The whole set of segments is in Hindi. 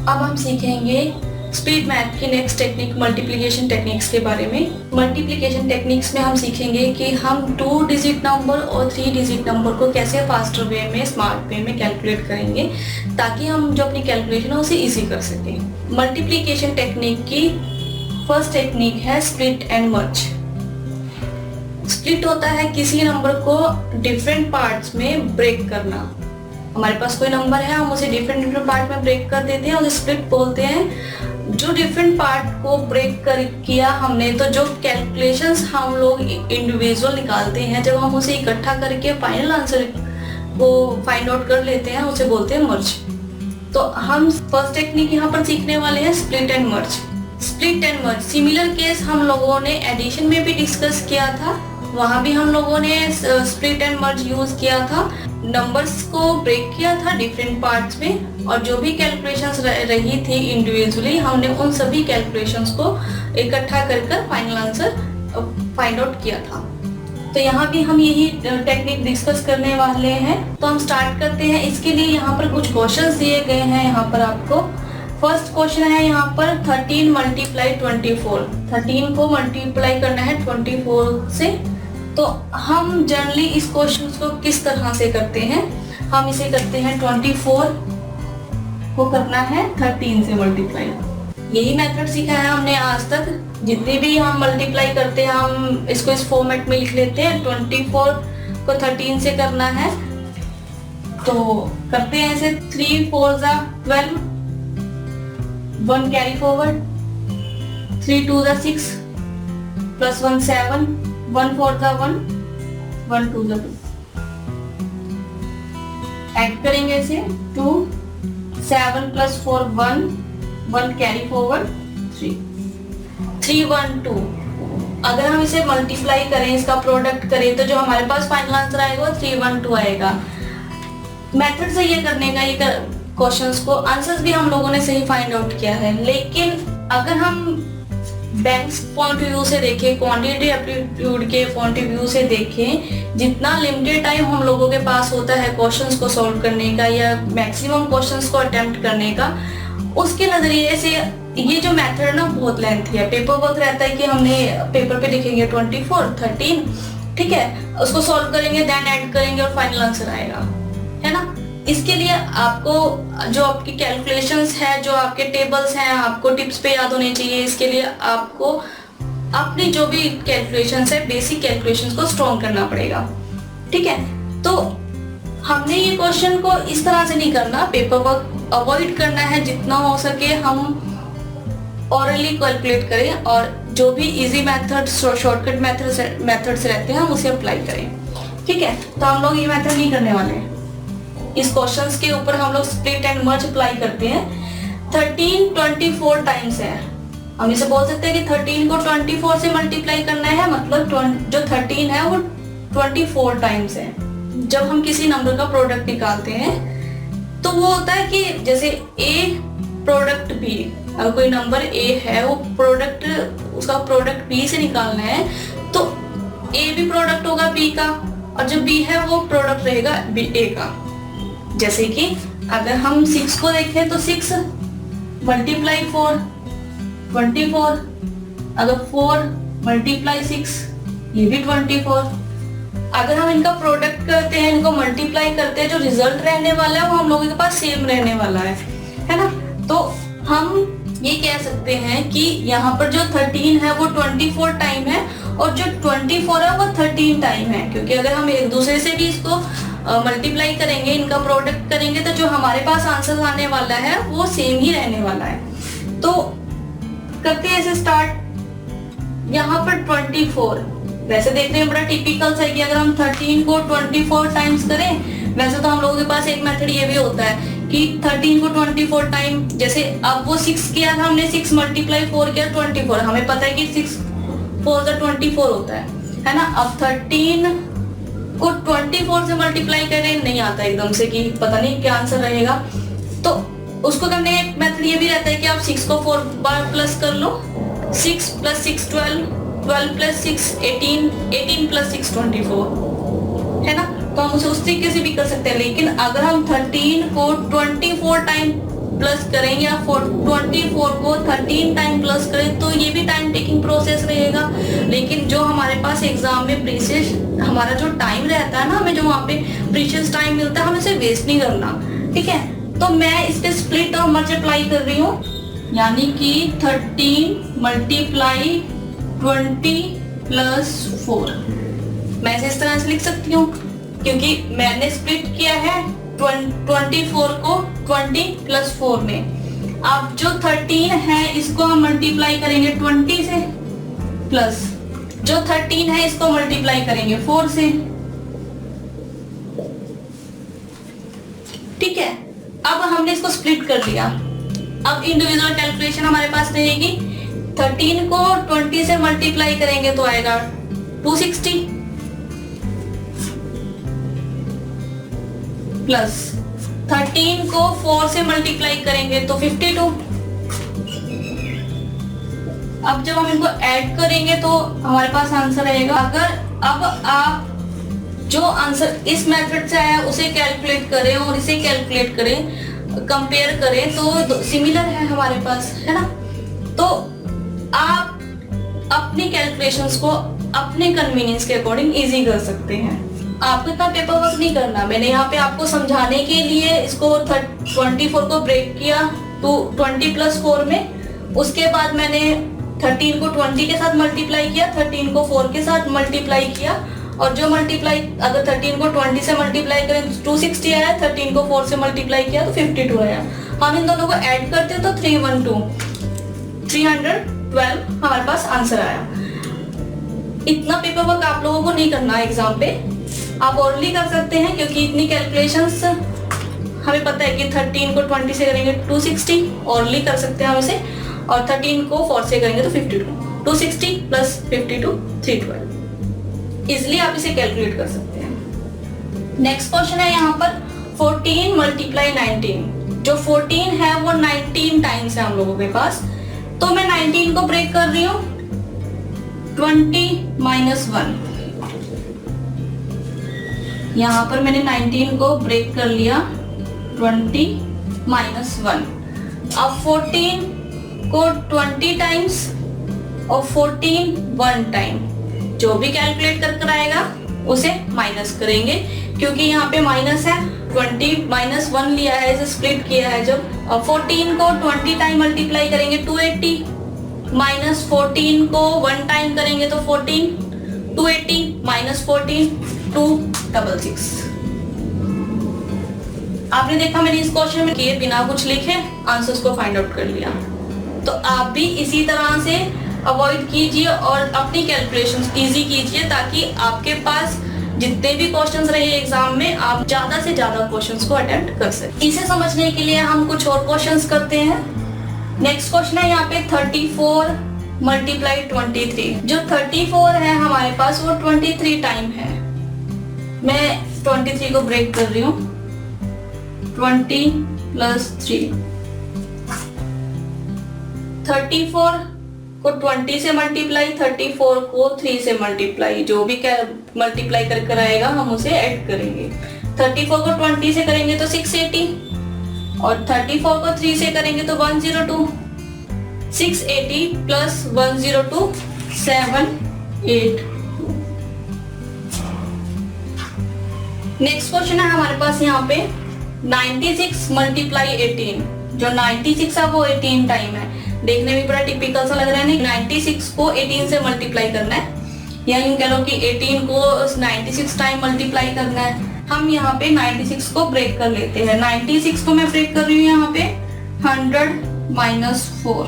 अब हम सीखेंगे स्पीड मैथ की नेक्स्ट टेक्निक मल्टीप्लिकेशन टेक्निक्स के बारे में। मल्टीप्लिकेशन टेक्निक्स में हम सीखेंगे कि हम 2 डिजिट नंबर और 3 डिजिट नंबर को कैसे फास्टर वे में, स्मार्ट वे में कैलकुलेट करेंगे ताकि हम जो अपनी कैलकुलेशन है उसे इजी कर सकें। मल्टीप्लिकेशन टेक्निक की फर्स्ट टेक्निक है स्प्लिट एंड मर्ज। स्प्लिट होता है किसी नंबर को डिफरेंट पार्ट्स में ब्रेक करना। हमारे पास कोई नंबर है, हम उसे डिफरेंट पार्ट में ब्रेक कर देते हैं, उसे स्प्लिट बोलते हैं। जो डिफरेंट पार्ट को ब्रेक कर किया हमने, तो जो कैलकुलेशंस हम लोग इंडिविजुअल निकालते हैं, जब हम उसे इकट्ठा करके फाइनल आंसर को फाइंड आउट कर लेते हैं, उसे बोलते हैं मर्ज। तो हम फर्स्ट टेक्निक यहाँ पर सीखने वाले हैं split and merge. Split and merge similar case हम लोगों ने एडिशन में भी डिस्कस किया था, वहां भी हम लोगों ने स्प्लिट एंड मर्ज यूज किया था। नंबर्स को ब्रेक किया था डिफरेंट पार्ट्स में और जो भी कैलकुलेशंस रही थी इंडिविजुअली, हमने उन सभी कैलकुलेशंस को इकट्ठा कर फाइनल आंसर फाइंड आउट किया था। तो यहाँ भी हम यही टेक्निक डिस्कस करने वाले हैं। तो हम स्टार्ट करते हैं। इसके लिए यहाँ पर कुछ क्वेश्चंस दिए गए हैं। यहाँ पर आपको फर्स्ट क्वेश्चन है यहाँ पर 13 मल्टीप्लाई 24। 13 को मल्टीप्लाई करना है 24 से। तो हम जनरली इस क्वेश्चन को किस तरह से करते हैं, हम इसे करते हैं 24 को करना है 13 से मल्टीप्लाई। यही मेथड सीखा है हमने आज तक। जितनी भी हम मल्टीप्लाई करते हैं हम इसको इस फॉर्मेट में लिख लेते हैं। 24 को 13 से करना है तो करते हैं ऐसे। 3 4 जा 12, 1 कैरी फॉरवर्ड, 3 2 जा 6 प्लस 1 7, 1 4 जा 1, 1 2 जा 2। ऐड करेंगे ऐसे 2 7 प्लस 4 1, 1 कैरी फॉरवर्ड 3, 3 1 2। अगर हम इसे मल्टीप्लाई करें, इसका प्रोडक्ट करें, तो जो हमारे पास फाइनल आंसर आएगा वो 3 1 2 आएगा। मेथड से ये करने का, ये क्वेश्चंस को आंसर्स भी हम लोगों ने सही फाइंड आउट किया है। लेकिन अगर हम बैंक्स पॉइंट ऑफ व्यू से देखें, क्वांटिटी एप्टीट्यूड के पॉइंट ऑफ व्यू से देखें, जितना लिमिटेड टाइम हम लोगों के पास होता है क्वेश्चंस को सॉल्व करने का या मैक्सिमम क्वेश्चंस को अटेम्प्ट करने का, उसके नजरिए से ये जो मेथड ना बहुत लेंथी है। पेपर वर्क रहता है कि हमने पेपर पे लिखेंगे 24 13, ठीक है, उसको सॉल्व करेंगे, देन ऐड करेंगे और फाइनल आंसर आएगा, है ना। इसके लिए आपको जो आपकी कैलकुलेशंस है, जो आपके टेबल्स हैं, आपको टिप्स पे याद होने चाहिए। इसके लिए आपको अपनी जो भी कैलकुलेशंस है, बेसिक कैलकुलेशंस को स्ट्रॉन्ग करना पड़ेगा, ठीक है। तो हमने ये क्वेश्चन को इस तरह से नहीं करना, पेपर वर्क अवॉइड करना है। जितना हो सके हम ऑरली कैलकुलेट करें और जो भी इजी मेथड, शॉर्टकट मेथड्स रहते हैं हम उसे अप्लाई करें, ठीक है। तो हम लोग ये मेथड नहीं करने वाले हैं। इस क्वेश्चंस के ऊपर हम लोग स्प्लिट एंड मर्ज अप्लाई करते हैं। 13 24 टाइम्स है। हम इसे बोल सकते हैं कि 13 को 24 से मल्टीप्लाई करना है, मतलब जो 13 है वो 24 टाइम्स है। जब हम किसी नंबर का प्रोडक्ट निकालते हैं तो वो होता है कि जैसे A प्रोडक्ट B, अगर कोई नंबर A है, वो प्रोडक्ट, उसका प्रोडक्ट B से निकालना है, तो A भी प्रोडक्ट होगा B का और जो B है वो प्रोडक्ट रहेगा A का। जैसे कि अगर हम 6 को देखें तो 6 मल्टीप्लाई 4 24, अगर 4 मल्टीप्लाई 6 ये भी 24। अगर हम इनका प्रोडक्ट करते हैं, इनको मल्टीप्लाई करते हैं, जो रिजल्ट रहने वाला है वो हम लोगों के पास सेम रहने वाला है ना। तो हम ये कह सकते हैं कि यहाँ पर जो 13 है वो 24 टाइम है और जो 24 है वो 13 टाइम है, क्योंकि अगर हम एक दूसरे से भी इसको मल्टीप्लाई करेंगे, इनका प्रोडक्ट करेंगे, तो जो हमारे पास आंसर आने वाला है वो सेम ही रहने वाला है। तो करते हैं ऐसे स्टार्ट। यहाँ पर 24 वैसे देखने में बड़ा टिपिकल है कि अगर हम 13 को 24 टाइम्स करें, वैसे तो हम लोगों के पास एक मेथड ये भी होता है कि 13 को 24 टाइम, जैसे अब वो 6 किया था हमने, 6 मल्टीप्लाई 4 किया 24, हमें पता है कि 6 4 जा 24 होता है ना। अब 13 को 24 से मल्टीप्लाई करें, नहीं आता एकदम से कि पता नहीं क्या आंसर रहेगा। तो उसको करने का एक मेथड ये भी रहता है कि आप 6 को 4 बार प्लस कर लो। 6 प्लस 6 12, 12 प्लस 6 18, 18 प्लस 6 24, है ना। तो हम उसे उस तरीके से भी कर सकते हैं। लेकिन अगर हम 13 को 24 टाइम प्लस करें या 24 को 13 टाइम प्लस करें तो ये भी टाइम टेकिंग प्रोसेस रहेगा। लेकिन जो हमारे पास एग्जाम में प्रीशियस हमारा जो टाइम रहता है ना, हमें जो वहाँ पे प्रीशियस टाइम मिलता है, हमें इसे वेस्ट नहीं करना, ठीक है। तो मैं इस पे स्प्लिट और मल्टीप्लाई कर रही हूँ, यानी कि 13 मल्टीप्लाई 20 प्लस 4। मैं इसे इस तरह से लिख सकती हूँ क्योंकि मैंने स्प्लिट किया है 24 को 20 प्लस 4 में। अब जो 13 है इसको हम मल्टीप्लाई करेंगे 20 से, प्लस जो 13 है इसको मल्टीप्लाई करेंगे 4 से, ठीक है। अब हमने इसको स्प्लिट कर लिया। अब इंडिविजुअल कैलकुलेशन हमारे पास रहेगी। 13 को 20 से मल्टीप्लाई करेंगे तो आएगा 260, प्लस 13 को 4 से मल्टीप्लाई करेंगे तो 52। अब जब हम इनको ऐड करेंगे तो हमारे पास आंसर आएगा। अगर अब आप जो आंसर इस मेथड से आया उसे कैलकुलेट करें और इसे कैलकुलेट करें, कंपेयर करें तो सिमिलर है हमारे पास, है ना। तो आप अपनी कैलकुलेशंस को अपने कन्वीनियंस के अकॉर्डिंग इजी कर सकते हैं। आपको इतना पेपर वर्क नहीं करना। मैंने यहाँ पे आपको समझाने के लिए इसको 24 को ब्रेक किया तो 20 प्लस 4 में, उसके बाद मैंने 13 को 20 के साथ मल्टीप्लाई किया, 13 को 4 के साथ मल्टीप्लाई किया, और जो मल्टीप्लाई अगर 13 को 20 से मल्टीप्लाई करें तो 260 आया, 13 को 4 से मल्टीप्लाई किया तो 52 आया। हम इन दोनों को ऐड करते हैं तो 312 हमारे पास आंसर आया। इतना पेपर वर्क आप लोगों को नहीं करना एग्जाम पे, आप ओरली कर सकते हैं क्योंकि इतनी कैलकुलेशंस हमें पता है कि 13 को 20 से करेंगे 260, ओरली कर सकते हैं हम इसे, और 13 को 4 से करेंगे तो 52, 260 प्लस 52 312। इसलिए आप इसे कैलकुलेट कर सकते हैं। नेक्स्ट क्वेश्चन है यहाँ पर 14 मल्टीप्लाई 19। जो 14 है वो 19 टाइम्स है हम लोगों के पास, तो मैं 19 को ब्रेक कर रही हूँ 20 माइनस 1। यहाँ पर मैंने 19 को ब्रेक कर लिया 20 माइनस 1। अब 14 को 20 टाइम्स और 14 1 टाइम, जो भी कैलकुलेट कर आएगा उसे माइनस करेंगे क्योंकि यहाँ पे माइनस है। 20 माइनस 1 लिया है, इसे स्प्लिट किया है जब। 14 को 20 टाइम मल्टीप्लाई करेंगे 280, माइनस 14 को 1 टाइम करेंगे तो 14, 280 माइनस 14 266। आपने देखा मैंने इस क्वेश्चन में किए बिना कुछ लिखे आंसर्स को फाइंड आउट कर लिया। तो आप भी इसी तरह से अवॉइड कीजिए और अपनी कैलकुलेशंस इजी कीजिए ताकि आपके पास जितने भी क्वेश्चंस रहे एग्जाम में आप ज्यादा से ज्यादा क्वेश्चंस को अटेम्प्ट कर सकें। इसे समझने के लिए हम कुछ और क्वेश्चंस करते हैं। नेक्स्ट क्वेश्चन है यहाँ पे 34 मल्टीप्लाई 23। जो 34 है हमारे पास वो 23 टाइम है। मैं 23 को ब्रेक कर रही हूँ 20 प्लस 3। 34 को 20 से मल्टीप्लाई, 34 को 3 से मल्टीप्लाई, जो भी मल्टीप्लाई कर आएगा हम उसे ऐड करेंगे। 34 को 20 से करेंगे तो 680 और 34 को 3 से करेंगे तो 102। 680 प्लस 102 782। नेक्स्ट क्वेश्चन है हमारे पास यहाँ पे 96 मल्टीप्लाई 18। जो 96 है वो 18 टाइम है। देखने में बड़ा टिपिकल सा लग रहा है नहीं। 96 को 18 से मल्टीप्लाई करना है, या यूं कह लो कि 18 को 96 टाइम मल्टीप्लाई करना है। हम यहाँ पे 96 को ब्रेक कर लेते हैं। 96 को मैं ब्रेक कर रही हूँ यहाँ पे 100 माइनस 4।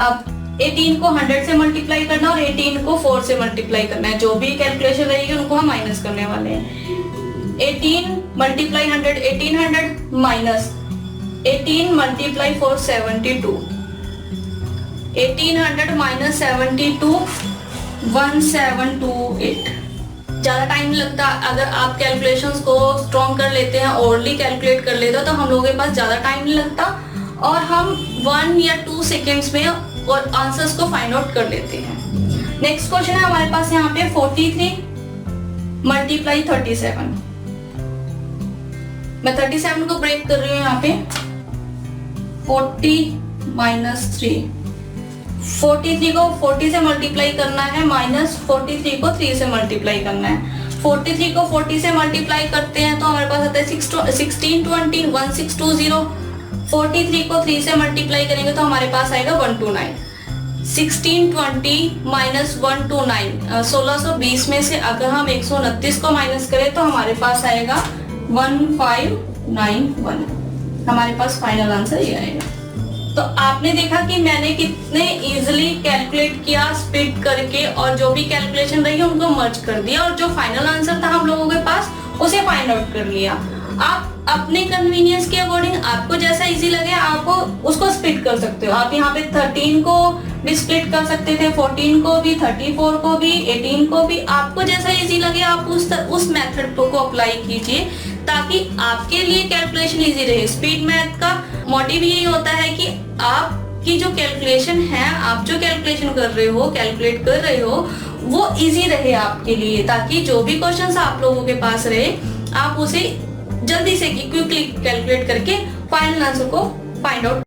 अब 18 को 100 से मल्टीप्लाई करना और 18 को 4 से मल्टीप्लाई करना है। जो भी कैलकुलेशन रहेगी उनको हम माइनस करने वाले हैं। 18 मल्टीप्लाई 100 1800 माइनस 18 मल्टीप्लाई 4 72। 1800 माइनस 72 1728। ज्यादा टाइम लगता। अगर आप कैलकुलेशंस को स्ट्रॉन्ग कर लेते हैं, ओरली कैलकुलेट कर लेते हो तो हम लोगों के पास ज्यादा टाइम नहीं लगता और हम 1 या 2 सेकेंड्स में और आंसर्स को फाइंड आउट कर लेते हैं। नेक्स्ट क्वेश्चन है हमारे पास यहाँ पे 43 मल्टीप्लाई 37। मैं 37 को ब्रेक कर रही हूँ यहाँ पे 40 माइनस 3, 43 को 40 से मल्टीप्लाई करना है, माइनस 43 को 3 से मल्टीप्लाई करना है। 43 को 40 से मल्टीप्लाई करते हैं तो हमारे पास आता है 1620, 1620। 43 को 3 से मल्टीप्लाई करेंगे तो हमारे पास आएगा 129। 1620 माइनस 129, 1620 में से अगर हम 129 को माइनस करें तो हमारे पास आएगा 1591। हमारे पास फाइनल आंसर ये आएगा। तो आपने देखा कि मैंने कितने इजीली कैलकुलेट किया स्प्लिट करके, और जो भी कैलकुलेशन रही उनको मर्ज कर दिया, और जो फाइनल आंसर था हम लोगों के पास उसे फाइंड आउट कर लिया। आप अपने कन्वीनियंस के अकॉर्डिंग आपको जैसा इजी लगे आप उसको स्प्लिट कर सकते हो। आप यहाँ पे 13 को भी स्प्लिट कर सकते थे, 14 को भी, 34 को भी, 18 को भी, आपको जैसा इजी लगे आप उस मेथड को अप्लाई कीजिए ताकि आपके लिए कैलकुलेशन इजी रहे। स्पीड मैथ का मोटिव यही होता है कि आपकी जो कैलकुलेशन है, आप जो कैलकुलेशन कर रहे हो, कैलकुलेट कर रहे हो, वो इजी रहे आपके लिए, ताकि जो भी क्वेश्चंस आप लोगों के पास रहे आप उसे जल्दी से क्विकली कैलकुलेट करके फाइनल आंसर को फाइंड आउट